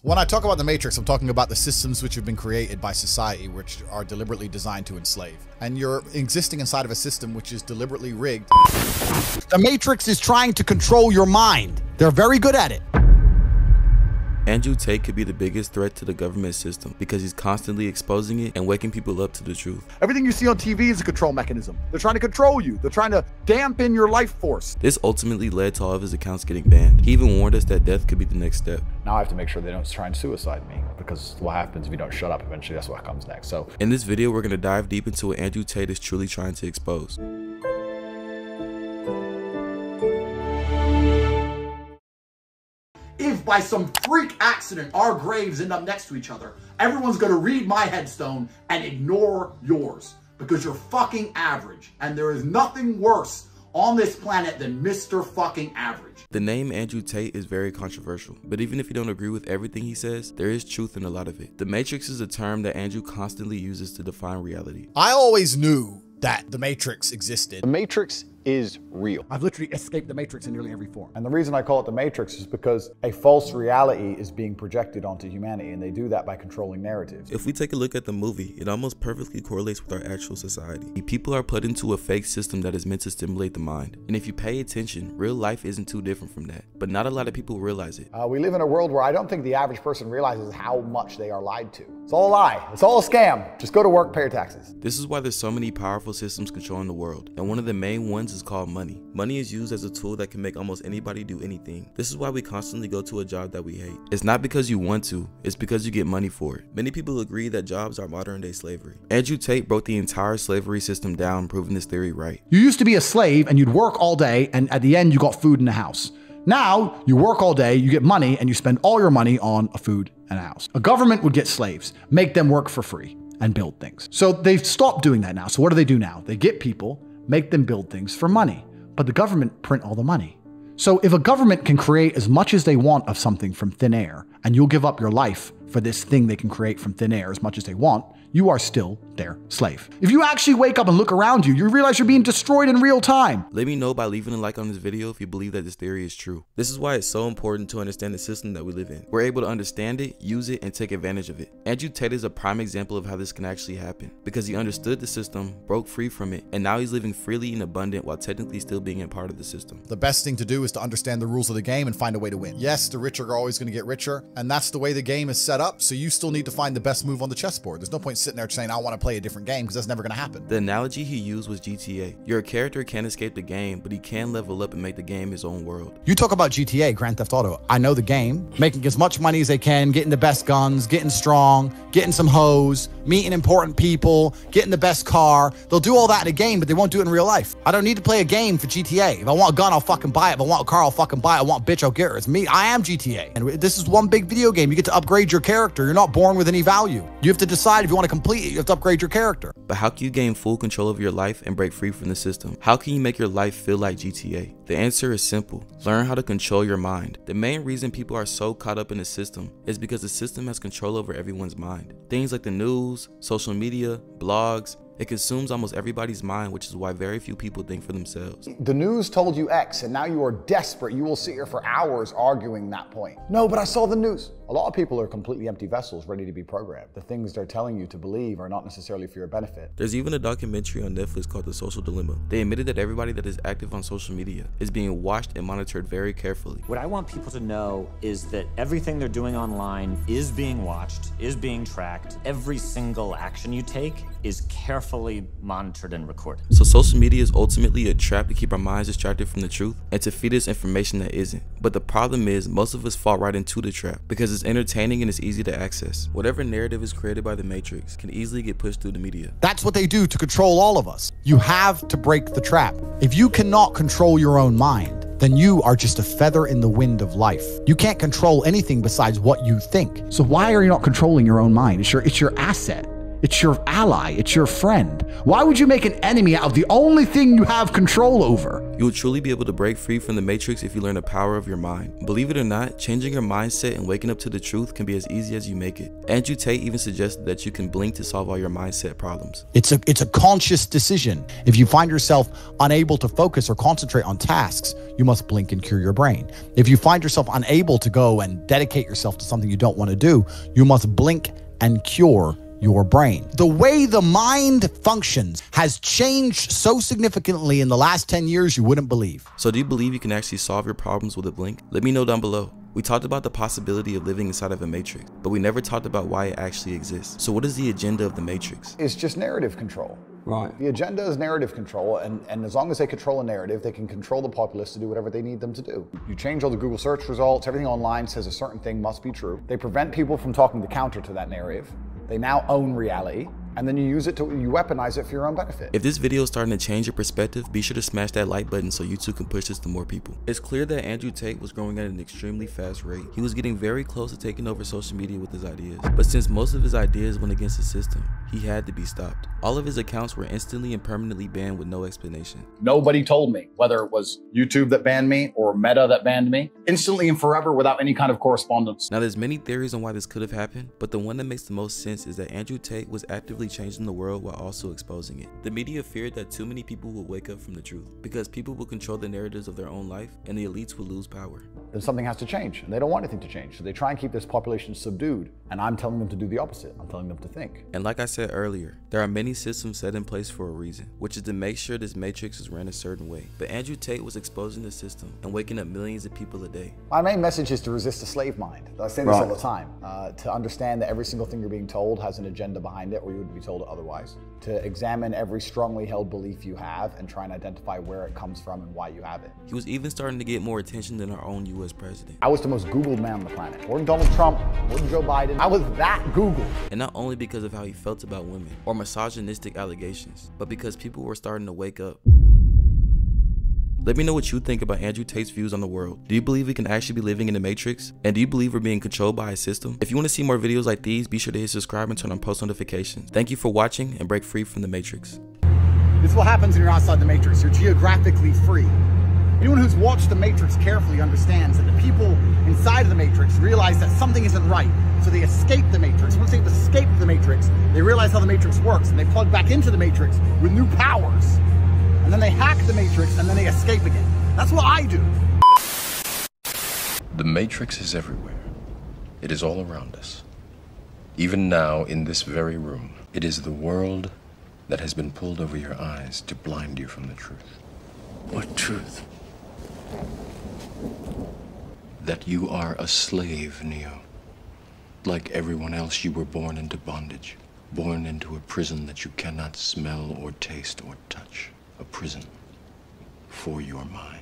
When I talk about the Matrix, I'm talking about the systems which have been created by society, which are deliberately designed to enslave. And you're existing inside of a system which is deliberately rigged. The Matrix is trying to control your mind. They're very good at it. Andrew Tate could be the biggest threat to the government system because he's constantly exposing it and waking people up to the truth. Everything you see on TV is a control mechanism. They're trying to control you. They're trying to dampen your life force. This ultimately led to all of his accounts getting banned. He even warned us that death could be the next step. Now I have to make sure they don't try and suicide me, because what happens if you don't shut up eventually? That's what comes next. So in this video, we're going to dive deep into what Andrew Tate is truly trying to expose. If by some freak accident our graves end up next to each other, everyone's gonna read my headstone and ignore yours because you're fucking average, and there is nothing worse on this planet than Mr. fucking average. The name Andrew Tate is very controversial, but even if you don't agree with everything he says, there is truth in a lot of it. The Matrix is a term that Andrew constantly uses to define reality. I always knew that the Matrix existed. the Matrix is real. I've literally escaped the Matrix in nearly every form. And the reason I call it the Matrix is because a false reality is being projected onto humanity, and they do that by controlling narratives. If we take a look at the movie, it almost perfectly correlates with our actual society. People are put into a fake system that is meant to stimulate the mind. And if you pay attention, real life isn't too different from that. But not a lot of people realize it. We live in a world where I don't think the average person realizes how much they are lied to. It's all a lie. It's all a scam. Just go to work, pay your taxes. This is why there's so many powerful systems controlling the world. And one of the main ones is called money. Money is used as a tool that can make almost anybody do anything. This is why we constantly go to a job that we hate. It's not because you want to, it's because you get money for it. Many people agree that jobs are modern day slavery. Andrew Tate broke the entire slavery system down, proving this theory right. You used to be a slave and you'd work all day, and at the end you got food in the house. Now you work all day, you get money, and you spend all your money on a food and a house. A government would get slaves, make them work for free, and build things. So they've stopped doing that now. So what do they do now? They get people, make them build things for money. But the government print all the money. So if a government can create as much as they want of something from thin air, and you'll give up your life for this thing they can create from thin air as much as they want, you are still their slave. If you actually wake up and look around you, you realize you're being destroyed in real time. Let me know by leaving a like on this video if you believe that this theory is true. This is why it's so important to understand the system that we live in. We're able to understand it, use it, and take advantage of it. Andrew Tate is a prime example of how this can actually happen, because he understood the system, broke free from it, and now he's living freely and abundant while technically still being a part of the system. The best thing to do is to understand the rules of the game and find a way to win. Yes, the rich are always going to get richer, and that's the way the game is set up, so you still need to find the best move on the chessboard. There's no point sitting there saying, I want to play a different game, because that's never going to happen. The analogy he used was GTA. Your character can't escape the game, but he can level up and make the game his own world. You talk about GTA, Grand Theft Auto. I know the game, making as much money as they can, getting the best guns, getting strong, getting some hoes, meeting important people, getting the best car. They'll do all that in a game, but they won't do it in real life. I don't need to play a game for GTA. If I want a gun, I'll fucking buy it. If I want a car, I'll fucking buy it. I want a bitch, I'll get her. It's me. I am GTA. And this is one big video game. You get to upgrade your character. You're not born with any value. You have to decide if you want to complete it. You have to upgrade your character. But how can you gain full control of your life and break free from the system? How can you make your life feel like GTA? The answer is simple. Learn how to control your mind. The main reason people are so caught up in the system is because the system has control over everyone's mind. Things like the news, social media, blogs, it consumes almost everybody's mind, which is why very few people think for themselves. The news told you X, and now you are desperate. You will sit here for hours arguing that point. No, but I saw the news. A lot of people are completely empty vessels ready to be programmed. The things they're telling you to believe are not necessarily for your benefit. There's even a documentary on Netflix called The Social Dilemma. They admitted that everybody that is active on social media is being watched and monitored very carefully. What I want people to know is that everything they're doing online is being watched, is being tracked. Every single action you take is carefully monitored and recorded. So social media is ultimately a trap to keep our minds distracted from the truth and to feed us information that isn't. But the problem is most of us fall right into the trap because it's entertaining and it's easy to access. Whatever narrative is created by the Matrix can easily get pushed through the media. That's what they do to control all of us. You have to break the trap. If you cannot control your own mind, then you are just a feather in the wind of life. You can't control anything besides what you think. So why are you not controlling your own mind? It's your asset. It's your ally. It's your friend. Why would you make an enemy out of the only thing you have control over? You will truly be able to break free from the matrix if you learn the power of your mind. Believe it or not, changing your mindset and waking up to the truth can be as easy as you make it. Andrew Tate even suggested that you can blink to solve all your mindset problems. It's a conscious decision. If you find yourself unable to focus or concentrate on tasks, you must blink and cure your brain. If you find yourself unable to go and dedicate yourself to something you don't want to do, you must blink and cure your brain. The way the mind functions has changed so significantly in the last 10 years you wouldn't believe. So do you believe you can actually solve your problems with a blink? Let me know down below. We talked about the possibility of living inside of a matrix, but we never talked about why it actually exists. So what is the agenda of the matrix? It's just narrative control. Right. The agenda is narrative control, and as long as they control a narrative, they can control the populace to do whatever they need them to do. You change all the Google search results, everything online says a certain thing must be true. They prevent people from talking the counter to that narrative. They now own reality, and then you weaponize it for your own benefit. If this video is starting to change your perspective, be sure to smash that like button so YouTube can push this to more people. It's clear that Andrew Tate was growing at an extremely fast rate. He was getting very close to taking over social media with his ideas. But since most of his ideas went against the system, he had to be stopped. All of his accounts were instantly and permanently banned with no explanation. Nobody told me, whether it was YouTube that banned me or Meta that banned me, instantly and forever without any kind of correspondence. Now there's many theories on why this could have happened, but the one that makes the most sense is that Andrew Tate was actively changing the world while also exposing it. The media feared that too many people would wake up from the truth, because people will control the narratives of their own life and the elites will lose power. Then something has to change, and they don't want anything to change, so they try and keep this population subdued, and I'm telling them to do the opposite. I'm telling them to think. And like I said earlier, there are many systems set in place for a reason, which is to make sure this matrix is ran a certain way. But Andrew Tate was exposing the system and waking up millions of people a day. My main message is to resist a slave mind. I say this all the time. To understand that every single thing you're being told has an agenda behind it, or you would be told otherwise. To examine every strongly held belief you have and try and identify where it comes from and why you have it. He was even starting to get more attention than our own US president. I was the most Googled man on the planet. More than Donald Trump, more than Joe Biden. I was that Googled. And not only because of how he felt about women or misogynistic allegations, but because people were starting to wake up. Let me know what you think about Andrew Tate's views on the world. Do you believe we can actually be living in the matrix? And do you believe we're being controlled by a system? If you want to see more videos like these, be sure to hit subscribe and turn on post notifications. Thank you for watching, and break free from the matrix. This is what happens when you're outside the matrix. You're geographically free. Anyone who's watched the matrix carefully understands that the people inside of the matrix realize that something isn't right, so they escape the matrix. Once they've escaped the matrix, they realize how the matrix works, and they plug back into the matrix with new powers. And then they hack the matrix, and then they escape again. That's what I do. The matrix is everywhere. It is all around us. Even now, in this very room, it is the world that has been pulled over your eyes to blind you from the truth. What truth? That you are a slave, Neo. Like everyone else, you were born into bondage. Born into a prison that you cannot smell or taste or touch. A prison for your mind.